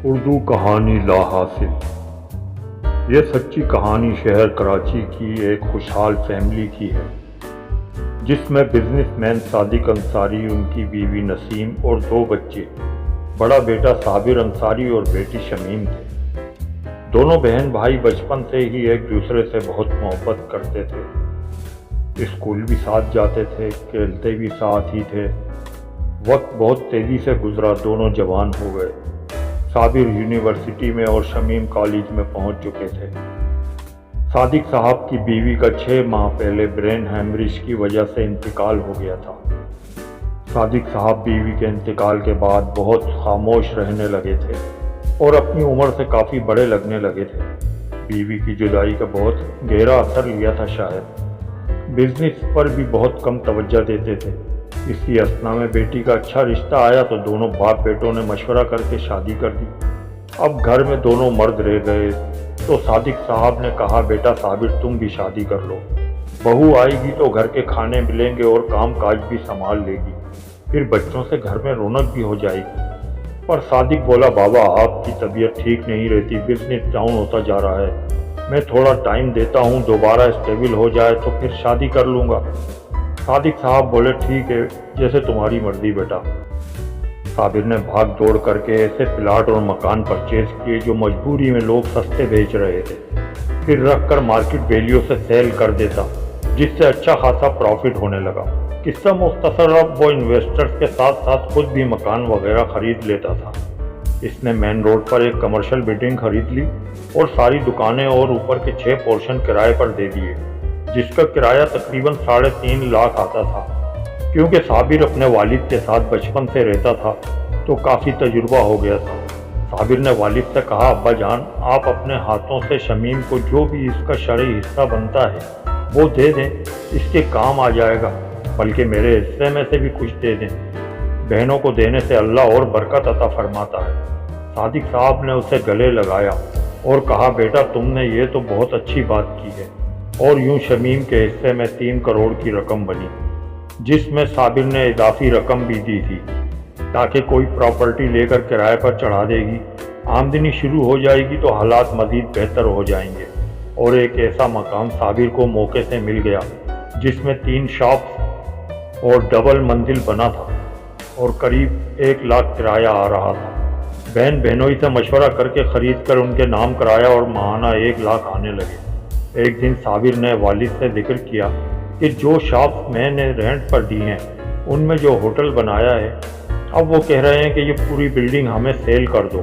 اردو کہانی لا حاصل۔ یہ سچی کہانی شہر کراچی کی ایک خوشحال فیملی کی ہے جس میں بزنس مین صادق انصاری، ان کی بیوی نسیم اور 2 بچے، بڑا بیٹا صابر انصاری اور بیٹی شمیم تھے۔ دونوں بہن بھائی بچپن سے ہی ایک دوسرے سے بہت محبت کرتے تھے، اسکول بھی ساتھ جاتے تھے، کھیلتے بھی ساتھ ہی تھے۔ وقت بہت تیزی سے گزرا، دونوں جوان ہو گئے۔ صابر یونیورسٹی میں اور شمیم کالج میں پہنچ چکے تھے۔ صادق صاحب کی بیوی کا 6 ماہ پہلے برین ہیمریج کی وجہ سے انتقال ہو گیا تھا۔ صادق صاحب بیوی کے انتقال کے بعد بہت خاموش رہنے لگے تھے اور اپنی عمر سے کافی بڑے لگنے لگے تھے۔ بیوی کی جدائی کا بہت گہرا اثر لیا تھا شاید۔ بزنس پر بھی بہت کم توجہ دیتے تھے۔ اسی اثنا میں بیٹی کا اچھا رشتہ آیا تو دونوں باپ بیٹوں نے مشورہ کر کے شادی کر دی۔ اب گھر میں دونوں مرد رہ گئے تو صادق صاحب نے کہا، بیٹا صابر تم بھی شادی کر لو، بہو آئے گی تو گھر کے کھانے ملیں گے اور کام کاج بھی سنبھال لے گی، پھر بچوں سے گھر میں رونق بھی ہو جائے گی۔ پر صادق بولا، بابا آپ کی طبیعت ٹھیک نہیں رہتی، بزنس ڈاؤن ہوتا جا رہا ہے، میں تھوڑا ٹائم دیتا ہوں، دوبارہ اسٹیبل ہو جائے تو پھر شادی کر لوں گا۔ صادق صاحب بولے، ٹھیک ہے جیسے تمہاری مرضی بیٹا۔ صابر نے بھاگ دوڑ کر کے ایسے پلاٹ اور مکان پرچیز کیے جو مجبوری میں لوگ سستے بیچ رہے تھے، پھر رکھ کر مارکیٹ ویلیو سے سیل کر دیتا، جس سے اچھا خاصا پروفٹ ہونے لگا۔ قصہ مختصر، اب وہ انویسٹرز کے ساتھ ساتھ خود بھی مکان وغیرہ خرید لیتا تھا۔ اس نے مین روڈ پر ایک کمرشل بلڈنگ خرید لی اور ساری دکانیں اور اوپر کے 6 پورشن کرائے پر دے دیے، جس کا کرایہ تقریباً 3.5 لاکھ آتا تھا۔ کیونکہ صابر اپنے والد کے ساتھ بچپن سے رہتا تھا تو کافی تجربہ ہو گیا تھا۔ صابر نے والد سے کہا، ابا جان آپ اپنے ہاتھوں سے شمیم کو جو بھی اس کا شرعی حصہ بنتا ہے وہ دے دیں، اس کے کام آ جائے گا، بلکہ میرے حصے میں سے بھی کچھ دے دیں، بہنوں کو دینے سے اللہ اور برکت عطا فرماتا ہے۔ صادق صاحب نے اسے گلے لگایا اور کہا، بیٹا تم نے یہ تو بہت اچھی بات کی ہے۔ اور یوں شمیم کے حصے میں 3 کروڑ کی رقم بنی، جس میں صابر نے اضافی رقم بھی دی تھی تاکہ کوئی پراپرٹی لے کر کرائے پر چڑھا دے گی، آمدنی شروع ہو جائے گی تو حالات مزید بہتر ہو جائیں گے۔ اور ایک ایسا مکان صابر کو موقع سے مل گیا جس میں 3 شاپس اور ڈبل منزل بنا تھا اور قریب 1 لاکھ کرایہ آ رہا تھا۔ بہن بہنوئی سے مشورہ کر کے خرید کر ان کے نام کرایہ اور ماہانہ 1 لاکھ آنے لگے۔ ایک دن صابر نے والد سے ذکر کیا کہ جو شاپس میں نے رینٹ پر دی ہیں ان میں جو ہوٹل بنایا ہے، اب وہ کہہ رہے ہیں کہ یہ پوری بلڈنگ ہمیں سیل کر دو،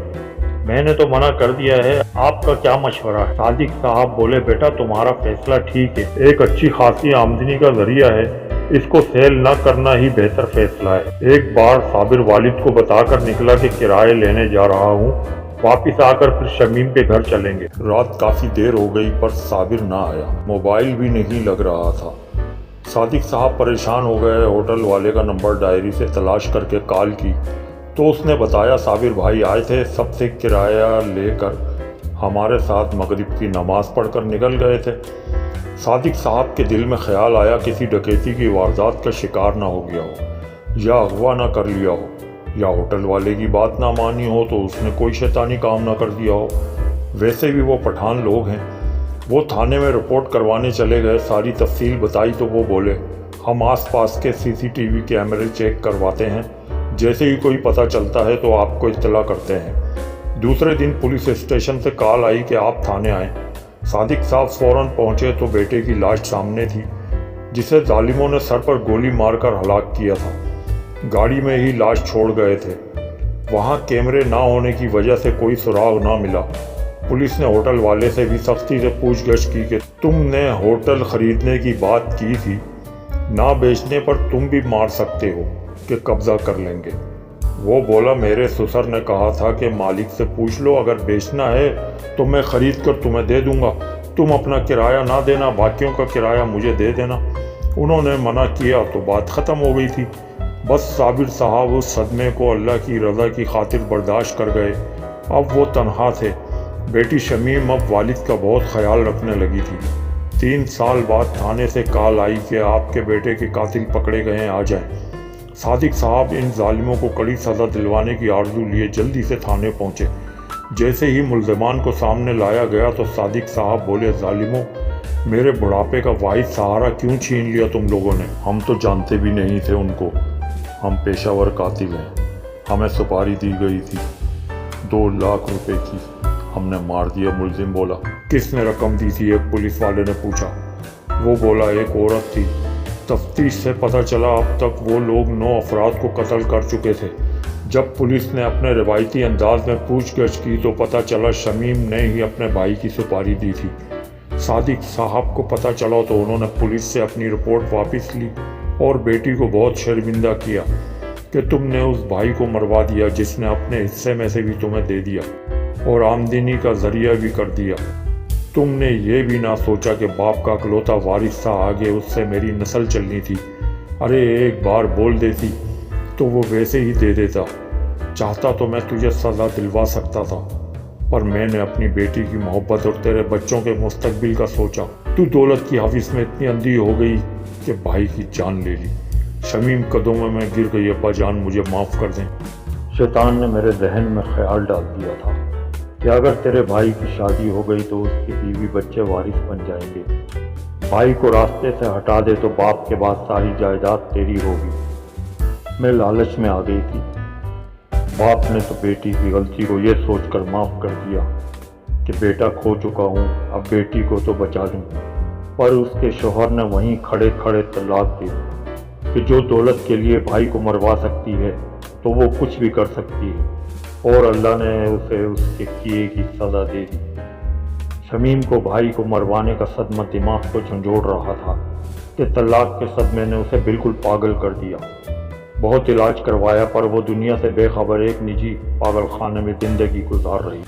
میں نے تو منع کر دیا ہے، آپ کا کیا مشورہ ہے؟ صادق صاحب بولے، بیٹا تمہارا فیصلہ ٹھیک ہے، ایک اچھی خاصی آمدنی کا ذریعہ ہے، اس کو سیل نہ کرنا ہی بہتر فیصلہ ہے۔ ایک بار صابر والد کو بتا کر نکلا کہ کرایہ لینے جا رہا ہوں، واپس آ کر پھر شمیم کے گھر چلیں گے۔ رات کافی دیر ہو گئی پر صابر نہ آیا، موبائل بھی نہیں لگ رہا تھا۔ صادق صاحب پریشان ہو گئے، ہوٹل والے کا نمبر ڈائری سے تلاش کر کے کال کی تو اس نے بتایا صابر بھائی آئے تھے، سب سے کرایہ لے کر ہمارے ساتھ مغرب کی نماز پڑھ کر نکل گئے تھے۔ صادق صاحب کے دل میں خیال آیا کسی ڈکیتی کی واردات کا شکار نہ ہو گیا ہو، یا اغوا نہ کر لیا ہو، یا ہوٹل والے کی بات نہ مانی ہو تو اس نے کوئی شیطانی کام نہ کر دیا ہو۔ ویسے بھی وہ پٹھان لوگ ہیں۔ وہ تھانے میں رپورٹ کروانے چلے گئے، ساری تفصیل بتائی تو وہ بولے، ہم آس پاس کے CCTV کیمرے چیک کرواتے ہیں، جیسے ہی کوئی پتہ چلتا ہے تو آپ کو اطلاع کرتے ہیں۔ دوسرے دن پولیس اسٹیشن سے کال آئی کہ آپ تھانے آئیں۔ صادق صاحب فوراً پہنچے تو بیٹے کی لاش سامنے تھی، جسے ظالموں نے سر پر گولی مار کر ہلاک کیا تھا۔ گاڑی میں ہی لاش چھوڑ گئے تھے۔ وہاں کیمرے نہ ہونے کی وجہ سے کوئی سراغ نہ ملا۔ پولیس نے ہوٹل والے سے بھی سختی سے پوچھ گچھ کی کہ تم نے ہوٹل خریدنے کی بات کی تھی، نہ بیچنے پر تم بھی مار سکتے ہو کہ قبضہ کر لیں گے۔ وہ بولا، میرے سسر نے کہا تھا کہ مالک سے پوچھ لو، اگر بیچنا ہے تو میں خرید کر تمہیں دے دوں گا، تم اپنا کرایہ نہ دینا، باقیوں کا کرایہ مجھے دے دینا۔ انہوں نے منع کیا تو بات ختم ہو گئی تھی۔ بس صابر صاحب اس صدمے کو اللہ کی رضا کی خاطر برداشت کر گئے۔ اب وہ تنہا تھے۔ بیٹی شمیم اب والد کا بہت خیال رکھنے لگی تھی۔ 3 سال بعد تھانے سے کال آئی کہ آپ کے بیٹے کے قاتل پکڑے گئے ہیں، آ جائیں۔ صادق صاحب ان ظالموں کو کڑی سزا دلوانے کی آرزو لیے جلدی سے تھانے پہنچے۔ جیسے ہی ملزمان کو سامنے لایا گیا تو صادق صاحب بولے، ظالموں، میرے بڑھاپے کا واحد سہارا کیوں چھین لیا تم لوگوں نے؟ ہم تو جانتے بھی نہیں تھے ان کو، ہم پیشہ ور قاتل ہیں، ہمیں سپاری دی گئی تھی 2 لاکھ روپے کی، ہم نے مار دیا۔ ملزم بولا، کس نے رقم دی تھی؟ ایک پولیس والے نے پوچھا۔ وہ بولا، ایک عورت تھی، تفتیش سے پتہ چلا اب تک وہ لوگ 9 افراد کو قتل کر چکے تھے۔ جب پولیس نے اپنے روایتی انداز میں پوچھ گچھ کی تو پتہ چلا شمیم نے ہی اپنے بھائی کی سپاری دی تھی۔ صادق صاحب کو پتہ چلا تو انہوں نے پولیس سے اپنی رپورٹ واپس لی اور بیٹی کو بہت شرمندہ کیا کہ تم نے اس بھائی کو مروا دیا جس نے اپنے حصے میں سے بھی تمہیں دے دیا اور آمدنی کا ذریعہ بھی کر دیا۔ تم نے یہ بھی نہ سوچا کہ باپ کا اکلوتا وارث تھا، آگے اس سے میری نسل چلنی تھی۔ ارے ایک بار بول دیتی تو وہ ویسے ہی دے دیتا، چاہتا تو میں تجھے سزا دلوا سکتا تھا، پر میں نے اپنی بیٹی کی محبت اور تیرے بچوں کے مستقبل کا سوچا۔ تو دولت کی حوث میں اتنی اندھی ہو گئی کہ بھائی کی جان لے لی۔ شمیم قدموں میں گر گئی، ابا جان مجھے معاف کر دیں۔ شیطان نے میرے ذہن میں خیال ڈال دیا تھا کہ اگر تیرے بھائی کی شادی ہو گئی تو اس کی بیوی بچے وارث بن جائیں گے۔ بھائی کو راستے سے ہٹا دے تو باپ کے بعد ساری جائیداد تیری ہوگی۔ میں لالچ میں آ گئی تھی۔ باپ نے تو بیٹی کی غلطی کو یہ سوچ کر معاف کر دیا کہ بیٹا کھو چکا ہوں، اب بیٹی کو تو بچا لوں، پر اس کے شوہر نے وہیں کھڑے کھڑے طلاق دی کہ جو دولت کے لیے بھائی کو مروا سکتی ہے تو وہ کچھ بھی کر سکتی ہے، اور اللہ نے اسے اس کے کیے کی سزا دے دی۔ شمیم کو بھائی کو مروانے کا صدمہ دماغ کو جھنجھوڑ رہا تھا کہ طلاق کے صدمے نے اسے بالکل پاگل کر دیا۔ بہت علاج کروایا پر وہ دنیا سے بے خبر ایک نجی پاگل خانے میں زندگی گزار رہی۔